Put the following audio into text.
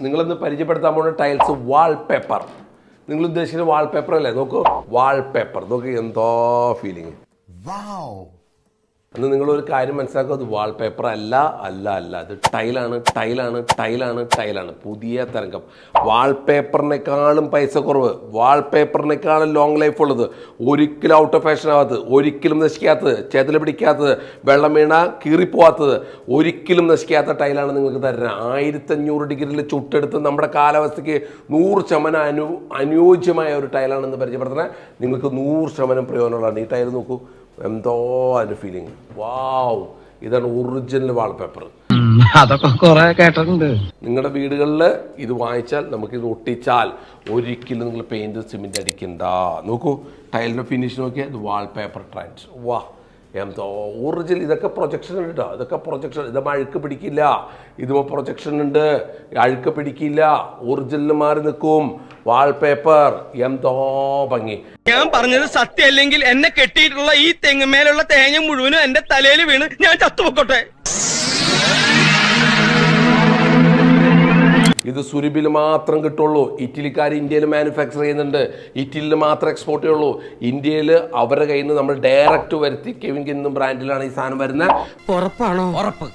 നിങ്ങളിന്ന് പരിചയപ്പെടുത്താൻ പോകുന്ന tiles wallpaper. നിങ്ങൾ ഉദ്ദേശിക്കുന്ന വാൾപേപ്പർ അല്ലേ? നോക്കൂ, വാൾപേപ്പർ നോക്കി, എന്തോ ഫീലിംഗ്. അന്ന് നിങ്ങളൊരു കാര്യം മനസ്സിലാക്കുക, അത് വാൾപേപ്പർ അല്ല അല്ല അല്ല അത് ടൈലാണ് ടൈലാണ് ടൈലാണ് ടൈലാണ്. പുതിയ തരംഗം. വാൾപേപ്പറിനേക്കാളും പൈസ കുറവ്, വാൾപേപ്പറിനേക്കാളും ലോങ് ലൈഫ് ഉള്ളത്, ഒരിക്കലും ഔട്ട് ഓഫ് ഫാഷൻ ആവാത്തത്, ഒരിക്കലും നശിക്കാത്തത്, ചെതല് പിടിക്കാത്തത്, വെള്ളം വീണ കീറിപ്പോവാത്തത്, ഒരിക്കലും നശിക്കാത്ത ടൈലാണ് നിങ്ങൾക്ക് തരുന്നത്. 1500 ഡിഗ്രിയിൽ ചുട്ടെടുത്ത് നമ്മുടെ കാലാവസ്ഥയ്ക്ക് 100% അനുയോജ്യമായ ഒരു ടൈലാണെന്ന് പരിചയപ്പെടുത്തുന്നത്. നിങ്ങൾക്ക് 100% പ്രയോജനമുള്ളതാണ്. ഈ ടൈൽ നോക്കൂ, എന്തോ അതിന്റെ ഫീലിംഗ്. വാവ്, ഇതാണ് ഒറിജിനൽ വാൾപേപ്പർ. അതൊക്കെ കുറെ കേട്ടിട്ടുണ്ട്. നിങ്ങളുടെ വീടുകളിൽ ഇത് വാങ്ങിച്ചാൽ, നമുക്കിത് ഒട്ടിച്ചാൽ ഒരിക്കലും നിങ്ങൾ പെയിന്റ് സിമെന്റ് അടിക്കണ്ട. നോക്കൂ, ടൈലിന്റെ ഫിനിഷ് നോക്കിയാൽ ഇത് വാൾപേപ്പർ ട്രാൻസ്. വാ, എന്തോ ഒറിജിനൽ. ഇതൊക്കെ പ്രൊജക്ഷൻ ഉണ്ട് കേട്ടോ, ഇതൊക്കെ പ്രൊജക്ഷൻ. ഇതുമ്പോൾ അഴുക്ക് പിടിക്കില്ല, ഇതുമ്പോൾ പ്രൊജക്ഷൻ ഉണ്ട്, അഴുക്ക് പിടിക്കില്ല, ഒറിജിനൽ മാറി നിൽക്കും. വാൾപേപ്പർ എന്തോ ഭംഗി. ഞാൻ പറഞ്ഞത് സത്യമല്ലെങ്കിൽ എന്നെ കെട്ടിയിട്ടുള്ള ഈ തെങ്ങുമേലുള്ള തേങ്ങ മുഴുവനും എന്റെ തലയിൽ വീണ് ഞാൻ ചത്തുപൊക്കോട്ടെ. ഇത് സുരഭിയിൽ മാത്രം കിട്ടുള്ളൂ. ഇറ്റലിക്കാർ ഇന്ത്യയിൽ മാനുഫാക്ചർ ചെയ്യുന്നുണ്ട്, ഇറ്റലിയിൽ മാത്രം എക്സ്പോർട്ട് ചെയ്യുള്ളൂ. ഇന്ത്യയിൽ അവരുടെ കയ്യിൽ നിന്ന് നമ്മൾ ഡയറക്റ്റ് വരുത്തി കെവിൻ കിന്നും ബ്രാൻഡിലാണ് ഈ സാധനം വരുന്നത്. ഉറപ്പാണോ? ഉറപ്പ്.